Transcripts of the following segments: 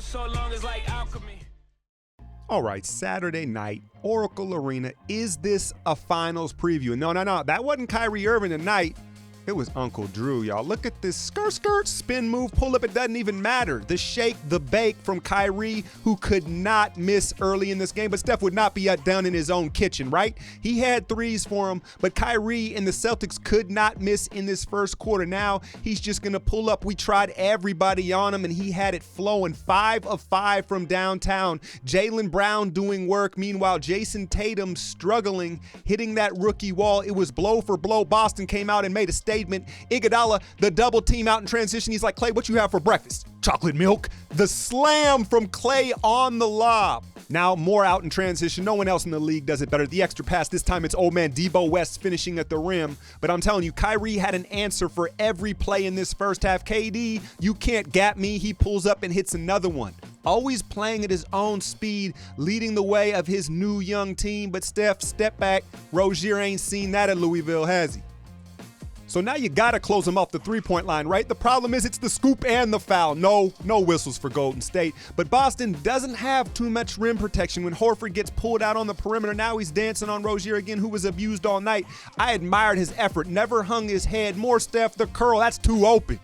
so long it's like alchemy. All right, Saturday night, Oracle Arena. Is this a finals preview? No. That wasn't Kyrie Irving tonight. It was Uncle Drew, y'all. Look at this skirt, spin move, pull up. It doesn't even matter. The shake, the bake from Kyrie, who could not miss early in this game. But Steph would not be done in his own kitchen, right? He had threes for him, but Kyrie and the Celtics could not miss in this first quarter. Now he's just going to pull up. We tried everybody on him, and he had it flowing. 5 of 5 from downtown. Jaylen Brown doing work. Meanwhile, Jason Tatum struggling, hitting that rookie wall. It was blow for blow. Boston came out and made a statement. Iguodala, the double team out in transition. He's like, Klay, what you have for breakfast? Chocolate milk. The slam from Klay on the lob. Now more out in transition. No one else in the league does it better. The extra pass, this time it's old man Debo West finishing at the rim. But I'm telling you, Kyrie had an answer for every play in this first half. KD, you can't gap me. He pulls up and hits another one. Always playing at his own speed, leading the way of his new young team. But Steph, step back. Rozier ain't seen that at Louisville, has he? So now you got to close him off the three-point line, right? The problem is it's the scoop and the foul. No whistles for Golden State. But Boston doesn't have too much rim protection. When Horford gets pulled out on the perimeter, now he's dancing on Rozier again, who was abused all night. I admired his effort, never hung his head. More Steph, the curl, that's too open.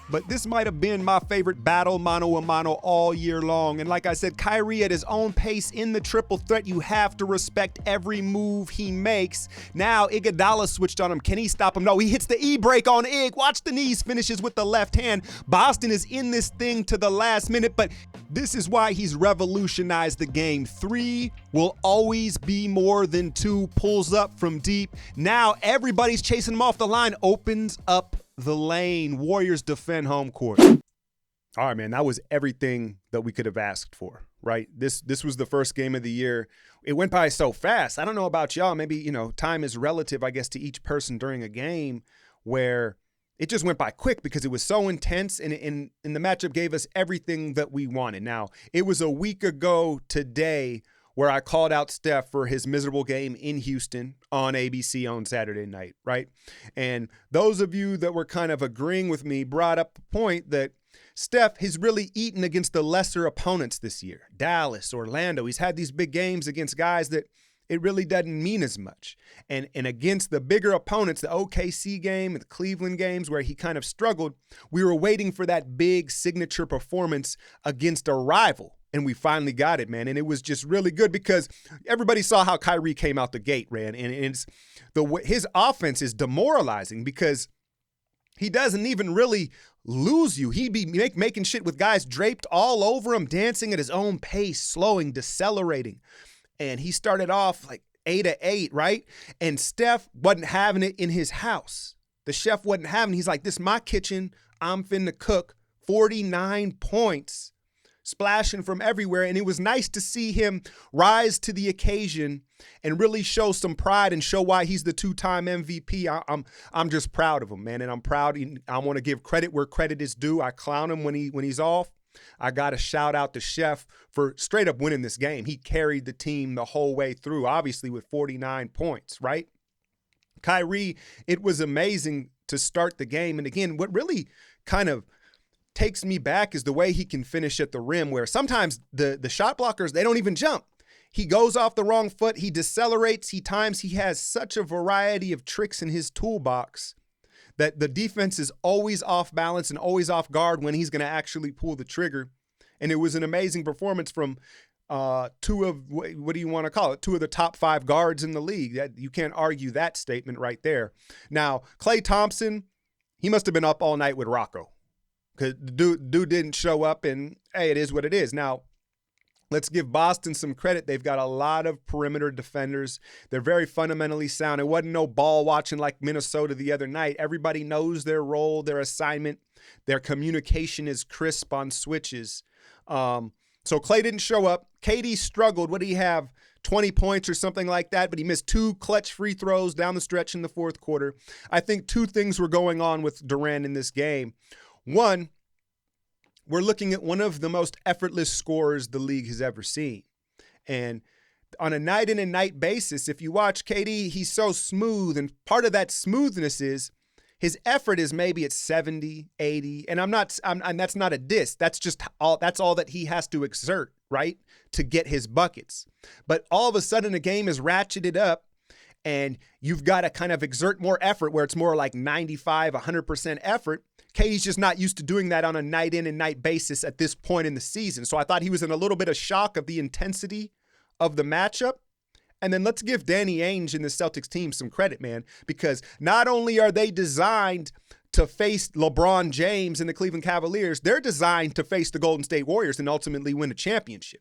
But this might have been my favorite battle mano-a-mano all year long. And like I said, Kyrie at his own pace in the triple threat. You have to respect every move he makes. Now Iguodala switched on him. Can he stop him? No, he hits the E-break on Ig. Watch the knees, finishes with the left hand. Boston is in this thing to the last minute, but this is why he's revolutionized the game. 3 will always be more than 2. Pulls up from deep. Now everybody's chasing him off the line. Opens up the lane. Warriors defend home court. All right, man, that was everything that we could have asked for, right? This was the first game of the year. It went by so fast. I don't know about y'all. Maybe, time is relative, I guess, to each person during a game where it just went by quick because it was so intense and the matchup gave us everything that we wanted. Now, it was a week ago today where I called out Steph for his miserable game in Houston on ABC on Saturday night, right? And those of you that were kind of agreeing with me brought up the point that Steph has really eaten against the lesser opponents this year. Dallas, Orlando, he's had these big games against guys that it really doesn't mean as much. And against the bigger opponents, the OKC game and the Cleveland games where he kind of struggled, we were waiting for that big signature performance against a rival. And we finally got it, man. And it was just really good because everybody saw how Kyrie came out the gate, man. And his offense is demoralizing because he doesn't even really lose you. He be making shit with guys draped all over him, dancing at his own pace, slowing, decelerating. And he started off like 8-8, right? And Steph wasn't having it in his house. The chef wasn't having it. He's like, this is my kitchen. I'm finna cook. 49 points. Splashing from everywhere, and it was nice to see him rise to the occasion and really show some pride and show why he's the 2-time MVP. I'm just proud of him, man, and I'm proud. I want to give credit where credit is due. I clown him when he's off. I got to shout out the chef for straight up winning this game. He carried the team the whole way through, obviously with 49 points, right? Kyrie, it was amazing to start the game, and again, what really kind of takes me back is the way he can finish at the rim, where sometimes the shot blockers, they don't even jump. He goes off the wrong foot. He decelerates. He has such a variety of tricks in his toolbox that the defense is always off balance and always off guard when he's going to actually pull the trigger. And it was an amazing performance from 2 of, what do you want to call it? 2 of the top 5 guards in the league. You can't argue that statement right there. Now, Klay Thompson, he must have been up all night with Rocco. Because dude didn't show up, and hey, it is what it is. Now, let's give Boston some credit. They've got a lot of perimeter defenders. They're very fundamentally sound. It wasn't no ball watching like Minnesota the other night. Everybody knows their role, their assignment. Their communication is crisp on switches. So Klay didn't show up. KD struggled. What did he have? 20 points or something like that, but he missed 2 clutch free throws down the stretch in the fourth quarter. I think 2 things were going on with Durant in this game. One, we're looking at one of the most effortless scorers the league has ever seen. And on a night in and night basis, if you watch KD, he's so smooth. And part of that smoothness is His effort is maybe at 70, 80, and and that's not a diss. That's all that he has to exert, right? To get his buckets. But all of a sudden the game is ratcheted up and you've got to kind of exert more effort where it's more like 95, 100% effort. KD's just not used to doing that on a night in and night basis at this point in the season. So I thought he was in a little bit of shock of the intensity of the matchup. And then let's give Danny Ainge and the Celtics team some credit, man, because not only are they designed to face LeBron James and the Cleveland Cavaliers, they're designed to face the Golden State Warriors and ultimately win a championship.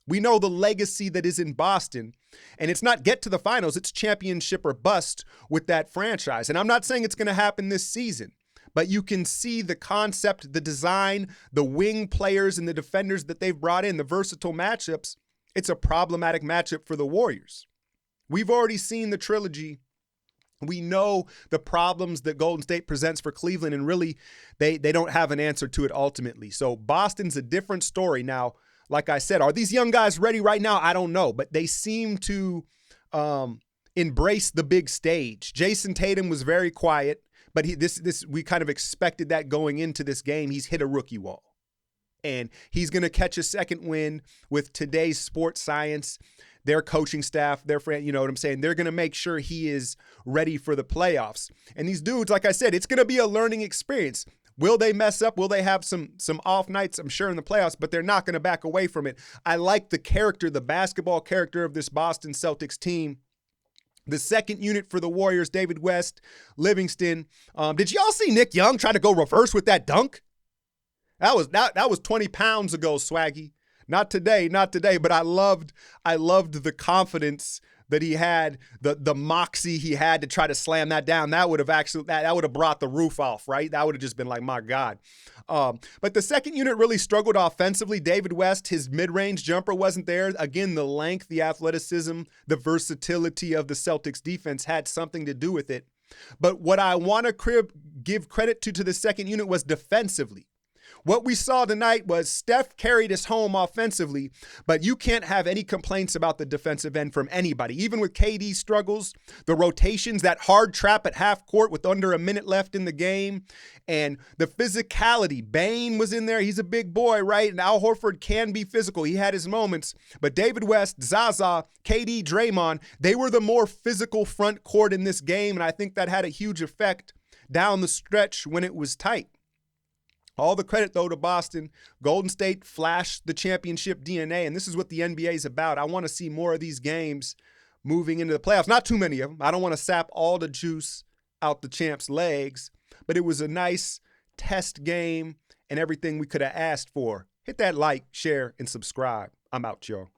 We know the legacy that is in Boston, and it's not get to the finals, it's championship or bust with that franchise. And I'm not saying it's going to happen this season, but you can see the concept, the design, the wing players and the defenders that they've brought in, the versatile matchups. It's a problematic matchup for the Warriors. We've already seen the trilogy. We know the problems that Golden State presents for Cleveland, and really they don't have an answer to it ultimately. So Boston's a different story. Now, like I said, are these young guys ready right now? I don't know, but they seem to embrace the big stage. Jason Tatum was very quiet, but we kind of expected that going into this game. He's hit a rookie wall. And he's going to catch a second win with today's sports science, their coaching staff, their friend, you know what I'm saying? They're going to make sure he is ready for the playoffs. And these dudes, like I said, it's going to be a learning experience. Will they mess up? Will they have some off nights? I'm sure in the playoffs, but they're not going to back away from it. I like the character, the basketball character of this Boston Celtics team. The second unit for the Warriors, David West, Livingston. Did y'all see Nick Young try to go reverse with that dunk? That was 20 pounds ago, Swaggy. Not today, but I loved the confidence that he had, the moxie he had to try to slam that down. That would have brought the roof off, right? That would have just been like, my God. But the second unit really struggled offensively. David West, his mid-range jumper wasn't there. Again, the length, the athleticism, the versatility of the Celtics defense had something to do with it. But what I want to give credit to the second unit was defensively. What we saw tonight was Steph carried us home offensively, but you can't have any complaints about the defensive end from anybody. Even with KD's struggles, the rotations, that hard trap at half court with under a minute left in the game, and the physicality. Bane was in there. He's a big boy, right? And Al Horford can be physical. He had his moments. But David West, Zaza, KD, Draymond, they were the more physical front court in this game, and I think that had a huge effect down the stretch when it was tight. All the credit, though, to Boston. Golden State flashed the championship DNA, and this is what the NBA is about. I want to see more of these games moving into the playoffs. Not too many of them. I don't want to sap all the juice out the champ's legs, but it was a nice test game and everything we could have asked for. Hit that like, share, and subscribe. I'm out, y'all.